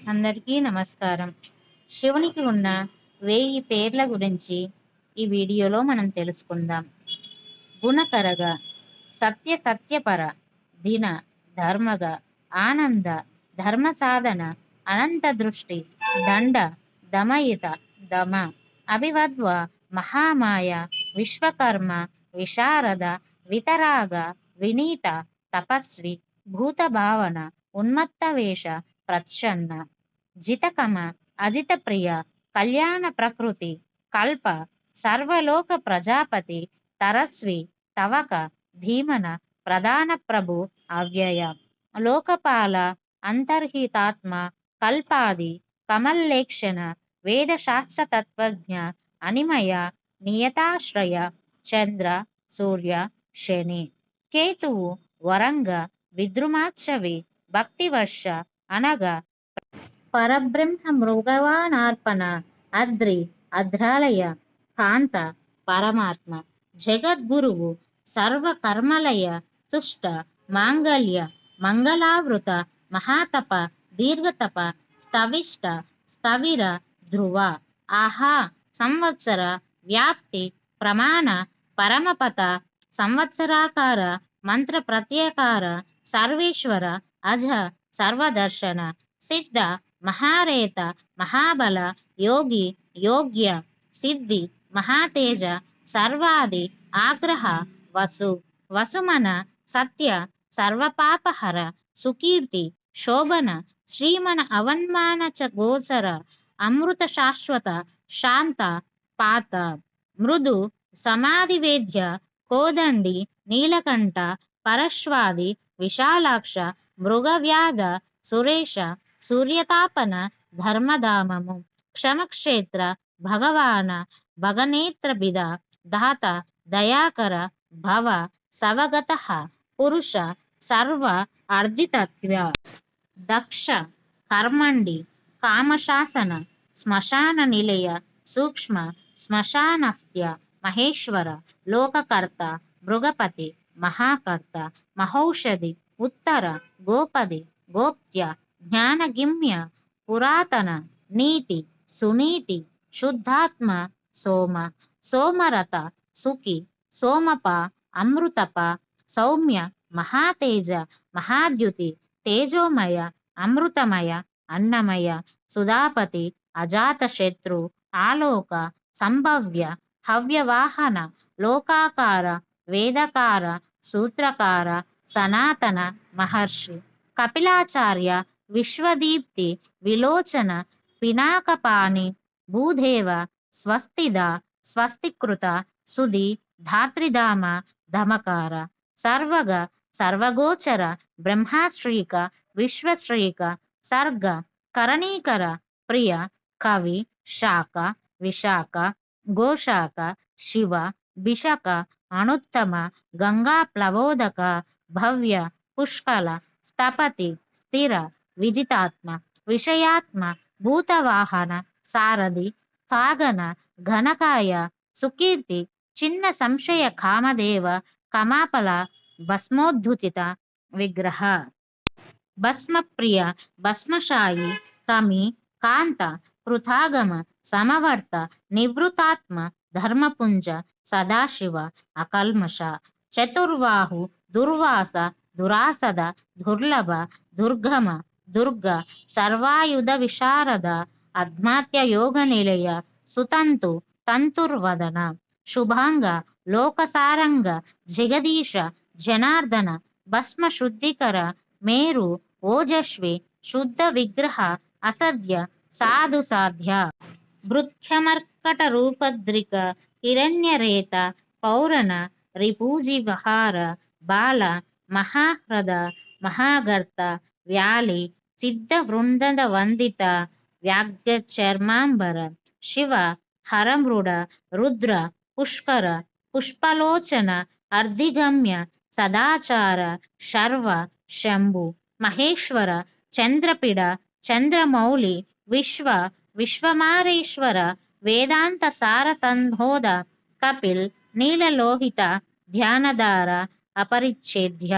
అందరికీ నమస్కారం. శివునికి ఉన్న 1000 పేర్ల గురించి ఈ వీడియోలో మనం తెలుసుకుందాం. గుణకరగ, సత్య సత్యపర, దిన ధర్మగ, ఆనంద ధర్మ సాధన, అనంత దృష్టి, దండ దమయిత దమ, అభివద్వ మహామాయ, విశ్వకర్మ, విశారద, వితరాగ, వినీత, తపస్వి, భూత భావన, ఉన్మత్త వేష, ప్రచ్ఛన్న, జితకమ, అజిత ప్రియ, కళ్యాణ ప్రకృతి, కల్ప, సర్వలోక ప్రజాపతి, తరస్వి, తవక, ధీమన, ప్రధాన ప్రభు, అవ్యయ, లోకపాల, అంతర్హితాత్మ, కల్పాది, కమల్లేక్షణ, వేదశాస్త్ర తత్వజ్ఞ, అనిమయ, నియతాశ్రయ, చంద్ర సూర్య శని, కేతువు వరంగ, విద్రుమాచ్చవి, భక్తివర్ష అనగా పరబ్రహ్మ మృగవానార్పణ, అద్రి అధ్రాలయ, కాంత పరమాత్మ, జగద్గురువు, సర్వకర్మలయ, తుష్ట మాంగళ్య, మంగళావృత, మహాతప, దీర్ఘతప, స్థవిష్ట, స్థవిర, ధ్రువ, ఆహా, సంవత్సర, వ్యాప్తి, ప్రమాణ, పరమపత, సంవత్సరాకార, మంత్ర ప్రత్యేకార, సర్వేశ్వర, అజ, సర్వదర్శన, సిద్ధ, మహారేత, మహాబల, యోగి, యోగ్య, సిద్ధి, మహాతేజ, సర్వాది, ఆగ్రహ, వసు, వసుమన, సత్య, సర్వపాపహర, సుకీర్తి, శోభన, శ్రీమన అవన్మాన చ గోచర, అమృత శాశ్వత, శాంత, పాత, మృదు, సమాధివేద్య, కోదండి, నీలకంఠ, పరశ్వాది, విశాలాక్ష, మృగవ్యాధ, సురేష, సూర్యతాపన, ధర్మధామము, క్షమక్షేత్ర, భగవాన, భగనేత్రబిద, దాత, దయాకర, భవ, సవగత, పురుష, సర్వ అర్ధితత్వ, దక్ష, కర్మండి, కామశాసన, శ్మశాన నిలయ, సూక్ష్మ, శ్మశానస్థ్య, మహేశ్వర, లోకకర్త, మృగపతి, మహాకర్త, మహౌషధి, ఉత్తర, గోపది, గోప్త్య, జ్ఞానగిమ్య, పురాతన, నీతి, సునీతి, శుద్ధాత్మ, సోమ, సోమరత, సుఖి, సోమప, అమృతప, సౌమ్య, మహాతేజ, మహాద్యుతి, తేజోమయ, అమృతమయ, అన్నమయ, సుధాపతి, అజాతశత్రు, ఆలోక, సంభవ్య, హవ్యవాహన, లోకాకార, వేదకార, సూత్రకార, సనాతన, మహర్షి, కపిలాచార్య, విశ్వదీప్తి, విలోచన, పినాకపాణి, భూదేవ, స్వస్తిద, స్వస్తికృత, సుధి, ధాత్రిధామ, ధమకార, సర్వగ, సర్వగోచర, బ్రహ్మాశ్రీక, విశ్వశ్రీక, సర్గ, కరణీకర, ప్రియ, కవి, శాక, విశాఖ, గోశాఖ, శివ, బిషక, అనుత్తమ, గంగా ప్లవోదక, భవ్య, పుష్కల, స్థపతి, స్థిర, విజితాత్మ, విషయాత్మ, భూతవాహన, సారథి, సాగన, ఘనకాయ, సుకీర్తి, చిన్న సంశయ, కామదేవ, కమాపల, భస్మోద్ధుతిత విగ్రహ, భస్మప్రియ, భస్మశాయి, కమి, కాంత, కృతాగమ, సమవర్త, నివృతాత్మ, ధర్మపుంజ, సదాశివ, అకల్మష, చతుర్బాహు, దుర్వాస, దురాసద, దుర్లభ, దుర్గమ, దుర్గ, సర్వాయుధ విశారద, అధ్మాత్య యోగ నిలయ, సుతంతు, తంతుర్వదన, శుభాంగ, లోకసారంగ, జగదీశ, జనార్దన, భస్మ శుద్ధికర, మేరు, ఓజస్వి, శుద్ధ విగ్రహ, అసద్య, సాధు సాధ్య, భృత్యమర్కట రూపద్రిక, హిరణ్యరేత, పౌరణ, రిపూజివహార, బాల, మహాహ్రద, మహాగర్త, వ్యాలి, సిద్ధ వృందద వందిత, వ్యాఘ్ర చర్మాంబర, శివ, హరమృడ, రుద్ర, పుష్కర, పుష్పలోచన, అర్ధిగమ్య, సదాచార, శర్వ, శంభు, మహేశ్వర, చంద్రపిడ, చంద్రమౌళి, విశ్వ, విశ్వమారేశ్వర, వేదాంత సార సంబోధ, కపిల్, నీలలోహిత, ధ్యానధార, అపరిచ్ఛేద్య,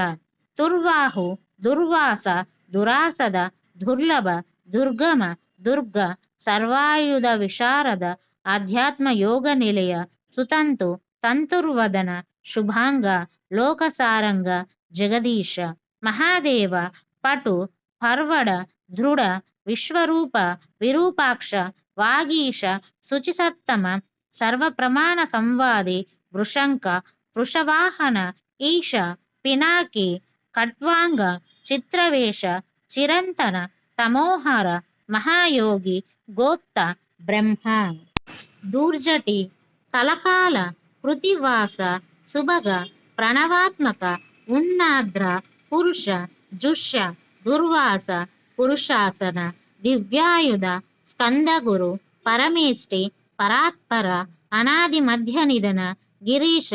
తుర్వాహు, దుర్వాస, దురాసద, దుర్లభ, దుర్గమ దుర్గ సర్వాయుధ విశారద ఆధ్యాత్మ యోగ నిలయ సుతంతు తంతుర్వదన శుభాంగ లోకసారంగ జగదీశ మహాదేవ పటు పర్వడ దృఢ విశ్వరూప విరూపాక్ష వాగీశ శుచిసత్తమ సర్వప్రమాణ సంవాది వృషంక వృషవాహన ఈశ పినాకి ఖట్వాంగ చిత్రవేష చిరంతన తమోహర మహాయోగి గోప్త బ్రహ్మ దూర్జటి కలకాల కృతివాస సుభగ ప్రణవాత్మక ఉన్నాద్ర పురుష జుష దుర్వాస పురుషాసన దివ్యాయుధ స్కందగురు పరమేష్టి పరాత్పర అనాది మధ్య నిధన గిరీశ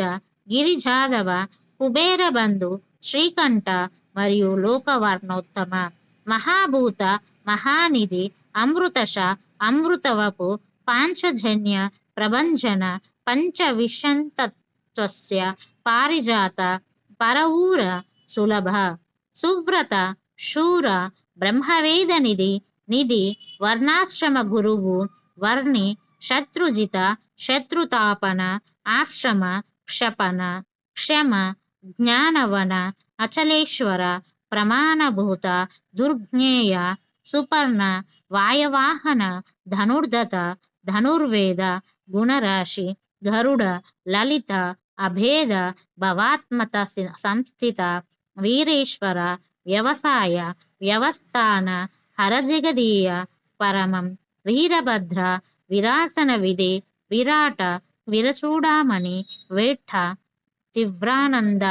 గిరిజాదవ కుబేరబంధు శ్రీకంఠ మరియు లోకవర్ణోత్తమ మహాభూత మహానిధి అమృతశ అమృతవపు పాంచజన్య ప్రభంజన పంచవిశంతత్వస్య పారిజాత పరవూర సులభ సువ్రత శూర బ్రహ్మవేద నిధి వర్ణాశ్రమ గురువు వర్ణి శత్రుజిత శత్రుతాపన ఆశ్రమ క్షపణ క్షమ జ్ఞానవన అచలేశ్వర ప్రమాణభూత దుర్జ్ఞేయ సుపర్ణ వాయవాహన ధనుర్ధత ధనుర్వేద గుణరాశి గరుడ లలిత అభేద భవాత్మత సంస్థిత వీరేశ్వర వ్యవసాయ వ్యవస్థాన హరజగదీయ పరమం వీరభద్ర విరాసన విధి విరాట విరచూడామణి వేట్ట తీవ్రానంద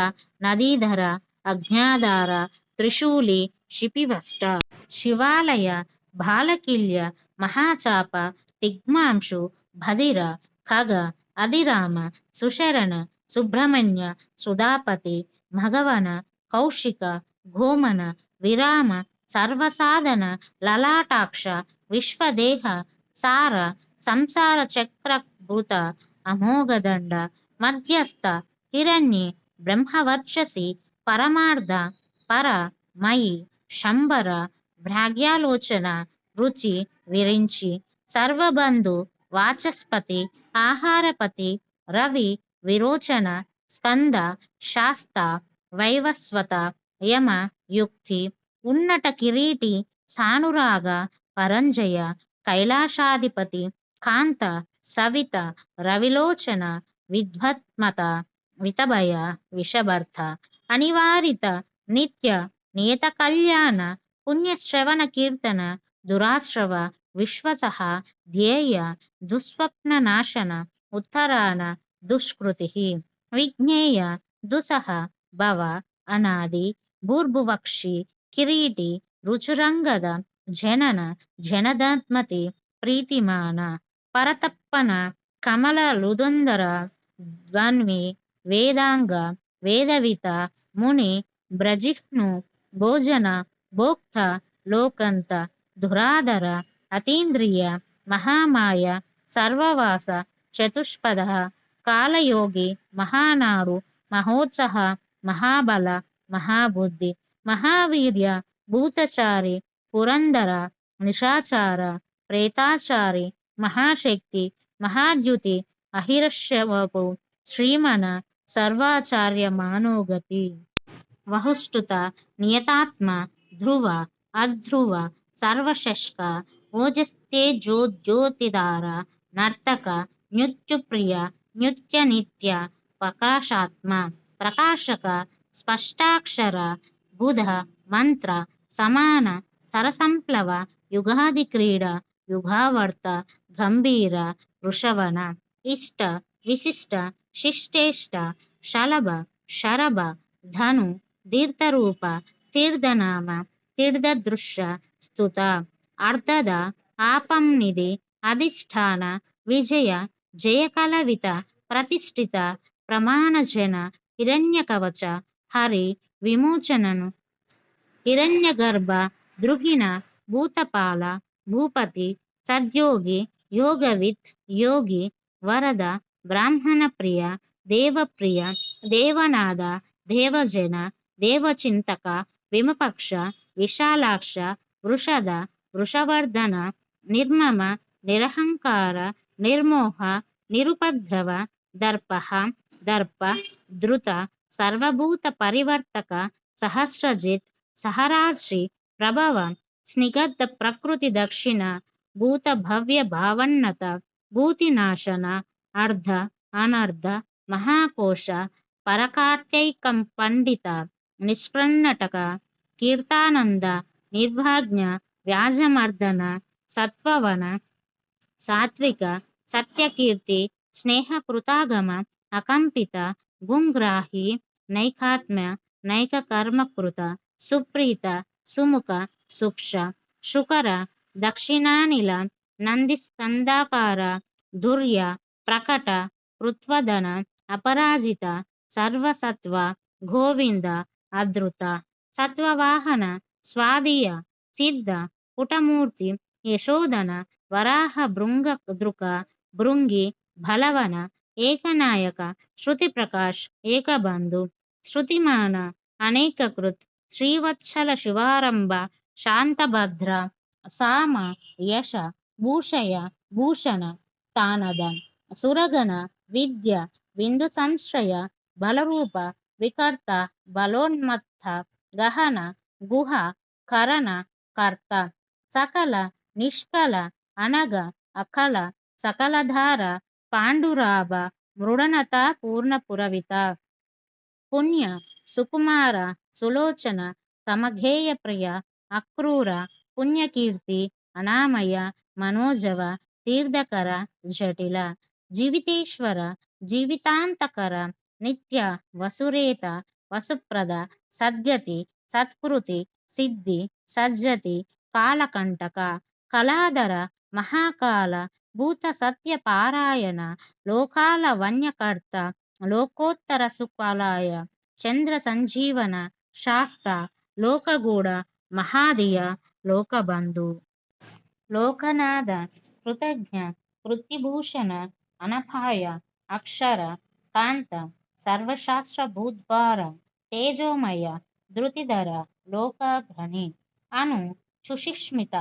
నదీధర అజ్ఞాధార త్రిశూలి శిపివష్ట శివాలయ బాలకిల్య మహాచాప తిగ్మాంశు భదిర ఖగ అధిరామ సుశరణ సుబ్రహ్మణ్య సుధాపతి భగవన కౌశిక గోమన విరామ సర్వసాధన లలాటాక్ష విశ్వదేహ సార సంసార చక్రభృత అమోఘదండ మధ్యస్థ హిరణ్యే బ్రహ్మవర్చసి పరమార్థ పర మయి శంబర భ్రాగ్యాలోచన రుచి విరించి సర్వబంధు వాచస్పతి ఆహారపతి రవి విరోచన స్కంద శాస్త వైవస్వత యమ యుక్తి ఉన్నట కిరీటి సానురాగ పరంజయ కైలాసాధిపతి కాంత సవిత రవిలోచన విద్వత్మత వితభయ విషభర్త అనివారిత నిత్య నియత కళ్యాణ పుణ్యశ్రవణ కీర్తన దురాశ్రవ విశ్వసహ ధ్యేయ దుస్వప్న నాశన ఉత్తరాన దుష్కృతి విజ్ఞేయ దుసహ భవ అనాది భూర్భువక్షి కిరీటి రుచురంగద జనన జనదాత్మతి ప్రీతిమాన పరతప్పన కమల లుదుందర ద్వన్వి వేదాంగ వేదవిత ముని బ్రజిహ్ను భోజన భోక్త లోకంత ధురాధర అతీంద్రియ మహామాయ సర్వవాస చతుష్పద కాలయోగి మహానాడు మహోత్సహ మహాబల మహాబుద్ధి మహావీర్య భూతచారి పురందర నిశాచార ప్రేతాచారి మహాశక్తి మహాద్యుతి అహిరష్యవపు శ్రీమన సర్వాచార్య మానోగతి వహుష్టుత నియతాత్మ ధ్రువ అధ్రువ సర్వశష్క ఓజస్తేజోజ్యోతిదార నర్తక నృత్యుప్రియ నృత్య నిత్య ప్రకాశాత్మ ప్రకాశక స్పష్టాక్షర బుధ మంత్ర సమాన సరసంప్లవ యుగాది క్రీడ యుగావర్త గంభీర వృషవన ఇష్ట విశిష్ట శిష్టేష్ట శలభ శరభ ధను దీర్ఘరూప తీర్థనామ తీర్థదృశ్య స్తుత అర్ధద ఆపంనిధి అధిష్టాన విజయ జయకలవిత ప్రతిష్ఠిత ప్రమాణజన హిరణ్యకవచ హరి విమోచనను హిరణ్యగర్భ దృహిణ భూతపాల భూపతి సద్యోగి యోగవిత్ యోగి వరద బ్రాహ్మణ ప్రియ దేవప్రియ దేవనాద దేవజన దేవచింతక విమపక్ష విశాలాక్ష వృషద వృషవర్ధన నిర్మమ నిరహంకార నిర్మోహ నిరుపద్రవ దర్పః దర్ప ధృత సర్వభూత పరివర్తక సహస్రజిత్ సహరార్షి ప్రభవ స్నిగ్ధ ప్రకృతి దక్షిణ భూత భవ్య భావన్నత భూతినాశన అర్ధ అనర్ధ మహాకోశ పరకార్త్యైకం పండిత నిష్ప్రన్నటక కీర్తానంద నిర్వాజ్ఞ వ్యాజమర్దన సత్వవన సాత్విక సత్యకీర్తి స్నేహకృతాగమ అకంపిత గుంగ్రాహి నైకాత్మ్య నైకకర్మకృత సుప్రీత సుముఖ సుక్ష శుకర దక్షిణానిల నందిస్కందాకార దుర్య ప్రకట కృత్వదన అపరాజిత సర్వసత్వ గోవింద అధృత సత్వవాహన స్వాదీయ సిద్ధ పుటమూర్తి యశోదన వరాహ భృంగ దృక భృంగి బలవన ఏకనాయక శృతి ప్రకాష్ ఏకబంధు శృతిమాన అనేకకృత్ శ్రీవత్సల శివారంభ శాంతభద్ర సామ యశ భూషయ భూషణ తానద సురగణ విద్య విందు సంశ్రయ బలరూప వికర్త బలోన్మత్త గహన గుహ కరణ కర్త సకల నిష్కల అనగ అకల సకలధార పాండురాభ మృడనత పూర్ణపురవిత పుణ్య సుకుమార సులోచన సమఘేయ ప్రియ అక్రూర పుణ్యకీర్తి అనామయ మనోజవ తీర్థకర జటిల జీవితేశ్వర జీవితాంతకర నిత్య వసురేత వసుప్రద సద్గతి సత్కృతి సిద్ధి సజ్జతి కాలకంటక కళాధర మహాకాల భూత సత్య పారాయణ లోకాల వన్యకర్త లోకోత్తర సుకాలాయ చంద్ర సంజీవన శాస్త్ర లోకగూఢ మహాదియ లోకబంధు లోకనాథ కృతజ్ఞ కృత్తిభూషణ అనపాయ అక్షర కాంత సర్వశాస్త్ర భూద్వార తేజోమయ ధృతిధర లోకాగ్రణి అను సుషిష్మిత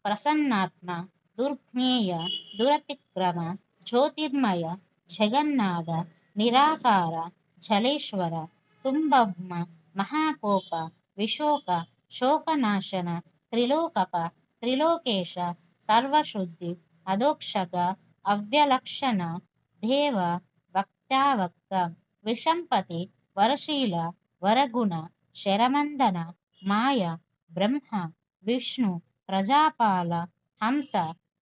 ప్రసన్నాత్మ దుర్జ్ఞేయ దురతిక్రమ జ్యోతిర్మయ జగన్నాథ నిరాకార జలేశ్వర తుంబబ్మ మహాకోప విశోక శోకనాశన త్రిలోకప త్రిలోకేశ సర్వశుద్ధి అదోక్షక అవ్యలక్షణ దేవ వక్తావక్త విషంపతి వరశీల వరగుణ శరమందన మాయ బ్రహ్మ విష్ణు ప్రజాపాల హంస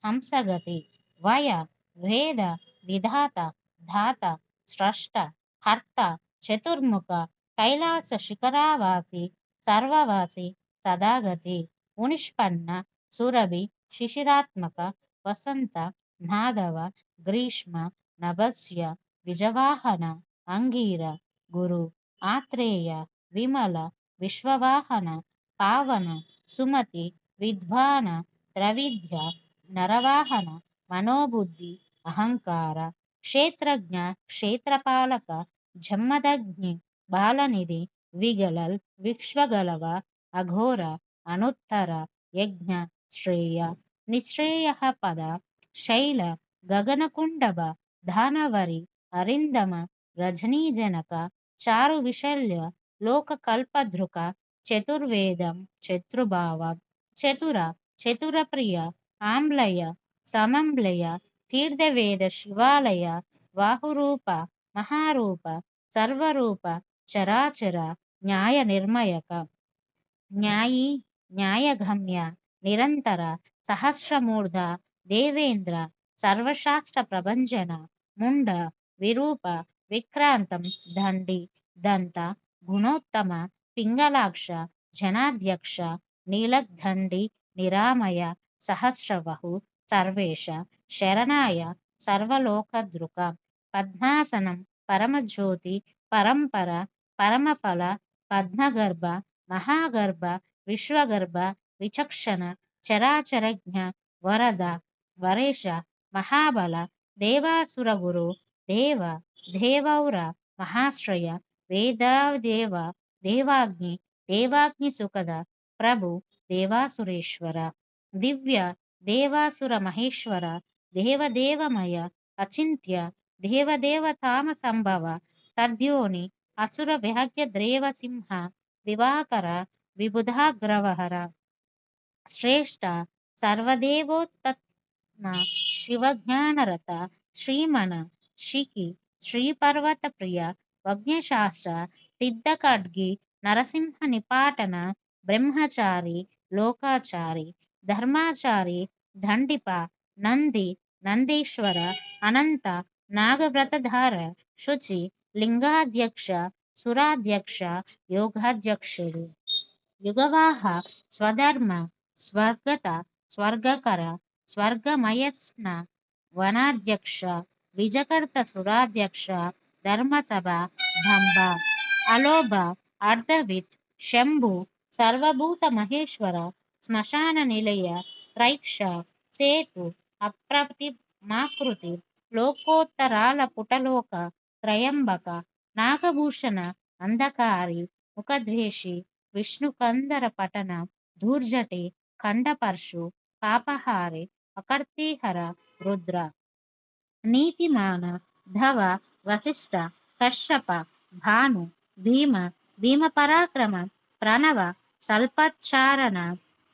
హంసగతి వయ వేద విధాత ధాత స్రష్ట హర్త చతుర్ముఖ కైలాస శిఖరావాసి సర్వవాసి సదాగతి మునిష్పన్న సురభి శిశిరాత్మక వసంత నాదవ గ్రీష్మ నభస్య విజవాహన అంగీర గురు ఆత్రేయ విమల విశ్వవాహన పావన సుమతి విద్వాన త్రవిద్య నరవాహన మనోబుద్ధి అహంకార క్షేత్రజ్ఞ క్షేత్రపాలక జమ్మదగ్ని బాలనిధి విగలల్ విశ్వగలవ అఘోర అనుత్తర యజ్ఞ శ్రేయ నిశ్రేయ పద శైల గగనకుండభ దానవరి అరిందమ రజనీజనక చారు విశల్య లోకకల్పధృక చతుర్వేదం చతుర్భావ చతుర చతురప్రియ ఆమ్లయ సమంలయ తీర్థవేద శివాలయ వాహురూప మహారూప సర్వరూప చరాచర న్యాయ నిర్మయక న్యాయీ న్యాయగమ్య నిరంతర సహస్రమూర్ధ దేవేంద్ర సర్వశాస్త్ర ప్రభంజన ముండ విరూప విక్రాంతం దండి దంత గుణోత్తమ పింగళాక్ష జనాధ్యక్ష నీలగ్దండి నిరామయ సహస్రవహు సర్వేశ శరణాయ సర్వలోకదృక పద్మాసనం పరమజ్యోతి పరంపర పరమఫల పద్మగర్భ మహాగర్భ విశ్వగర్భ విచక్షణ చరాచరజ్ఞ వరద వరేష మహాబల దేవాసురగురు దేవ దేవౌర మహాశ్రయ వేదాదేవ దేవాగ్ని దేవాగ్ని సుఖద ప్రభు దేవాసురేశ్వర దివ్య దేవాసుర మహేశ్వర దేవదేవమయ అచింత్య దేవదేవతామ సంభవ తద్యోని అసుర భాగ్య ద్రేవ సింహ దివాకర విబుధాగ్రవహర శ్రేష్ఠ సర్వదేవోత్తమ శివజ్ఞానరత శ్రీమన శిఖి శ్రీపర్వత ప్రియ వజ్ఞశాస్త్ర సిద్ధఖడ్గి నరసింహ నిపాటన బ్రహ్మచారి లోకాచారి ధర్మాచారి దండిప నంది నందీశ్వర అనంత నాగవ్రతధార శుచి లింగాధ్యక్ష సురాధ్యక్ష యోగాధ్యక్షుడు యుగవాహ స్వధర్మ స్వర్గత స్వర్గకర స్వర్గమయస్న వనాధ్యక్ష విజకర్త సురాధ్యక్ష ధర్మసభ దంబ అలోభ అర్ధవిత్ శంభు సర్వభూత మహేశ్వర శ్మశాన నిలయ త్రైక్ష సేతు అప్రతిమాకృతి లోకోత్తరాల పుటలోక త్రయంబక నాగభూషణ అంధకారి ముఖద్వేషి విష్ణుకందర పటన ధూర్జటి ఖండపర్షు పాపహారి అకర్తీహర రుద్ర నీతిమాన ధవ వశిష్ఠ కశ్యప భాను భీమ భీమ పరాక్రమ ప్రణవ సల్పచారణ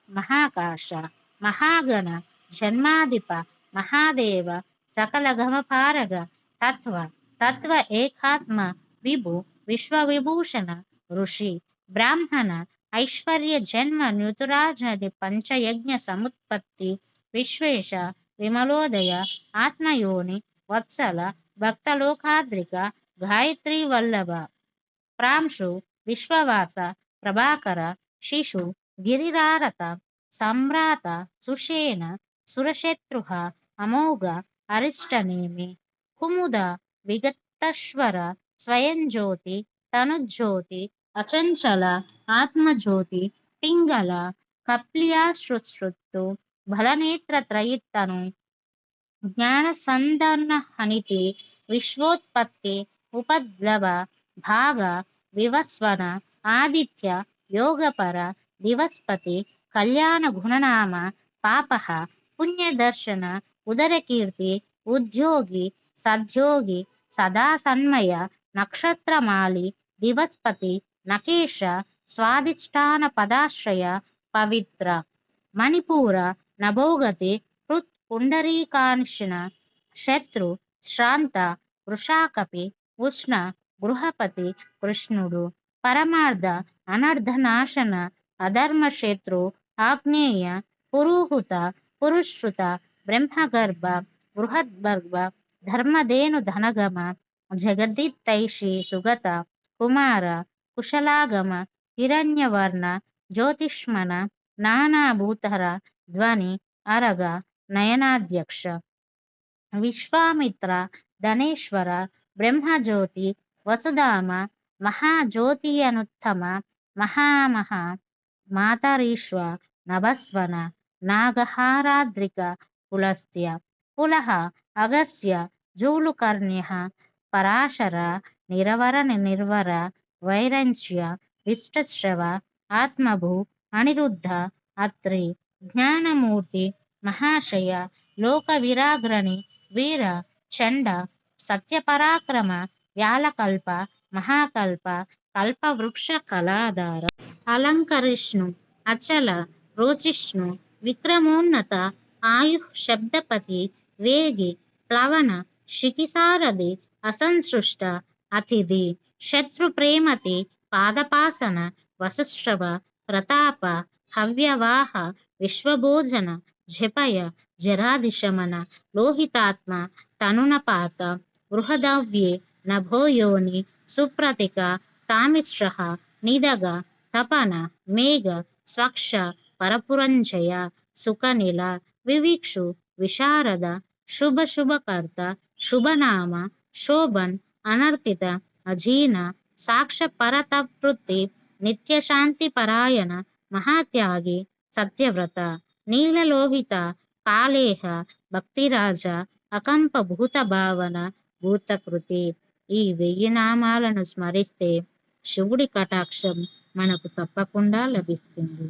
మహాకాశ మహాగణ జన్మాధిప మహాదేవ సకల గమపారగ తత్వ తత్వ ఏకాత్మ విభు విశ్వవిభూషణ ఋషి బ్రాహ్మణ ఐశ్వర్య జన్మ న్యుతురాజ్ నది పంచయజ్ఞ సముత్పత్తి విశ్వేశ విమలోదయ ఆత్మయోని వత్సల భక్తలోకాద్రిక గాయత్రీ వల్లభ ప్రాంశు విశ్వవాస ప్రభాకర శిశు గిరిరారత సమ్రాత సుషేణ సురశత్రుహ అమోఘ అరిష్టనేమి కుముద విగతశ్వర స్వయం జ్యోతి తనుజ్యోతి అచంచల ఆత్మజ్యోతి పింగళ కప్లియాశ్రుశ్రుత్తు బలనేత్రత్రయిత్తను జ్ఞానసందర్న హనితి విశ్వోత్పత్తి ఉపద్లవ భాగ వివస్వన ఆదిత్య యోగపర దివస్పతి కళ్యాణ గుణనామ పాపః పుణ్యదర్శన ఉదరకీర్తి ఉద్యోగి సద్యోగి సదా సన్మయ నక్షత్రమాలి దివస్పతి నకేశ స్వాదిష్టాన పదాశ్రయ పవిత్ర మణిపూర నభోగతి హృత్ పుండరీకాంక్షణ శత్రు శ్రాంత వృషాకపి ఉష్ణ గృహపతి కృష్ణుడు పరమార్థ అనర్ధనాశన అధర్మక్షేత్రు ఆగ్నేయ పురుహుత పురుశ్రుత బ్రహ్మగర్భ బృహద్గర్భ ధర్మధేను ధనగమ జగదిత్తైషి సుగత కుమార కుశలాగమ హిరణ్యవర్ణ జ్యోతిష్మన నానాభూతర ధ్వని అరగ నయనాధ్యక్ష విశ్వామిత్ర ధనేశ్వర బ్రహ్మజ్యోతి వసుధామ మహాజ్యోతియనుత్తమ మహామహ మాతరీశ్వ నభస్వన నాగహారాద్రిక పులస్త్య పులహ అగస్య జూలుకర్ణ్య పరాశర నిరవర నిర్వర వైరంచ్య విష్టశ్రవ ఆత్మభూ అనిరుద్ధ అత్రి జ్ఞానమూర్తి మహాశయ లోక విరాగ్రణి వీర చండ సత్యపరాక్రమ వ్యాలకల్ప మహాకల్ప కల్పవృక్ష కళాధార అలంకరిష్ణు అచల రోచిష్ణు విక్రమోన్నత ఆయు శబ్దపతి వేగి ప్లవన శిఖిసారథి అసంసృష్ట అతిథి శత్రుప్రేమతి పాదపాసన వసుశ్రవ ప్రతాప హవ్యవాహ విశ్వభోజన జపయ జరాదిశమన లోహితాత్మ తనునపాత బృహదవ్యే నభోయోని సుప్రతిక తామిశ్ర నిదగ తపన మేఘ స్వక్ష పరపురంజయ సుఖనిల వివిక్షు విశారద శుభ శుభకర్త శుభనామ శోభన్ అనర్పిత అజీన సాక్ష పరతవృత్తి నిత్యశాంతి పరాయణ మహాత్యాగి సత్యవ్రత నీలలోహిత కాళేహ భక్తిరాజ అకంప భూత భావన భూతకృతి ఈ 1000 నామాలను స్మరిస్తే శివుడి కటాక్షం మనకు తప్పకుండా లభిస్తుంది.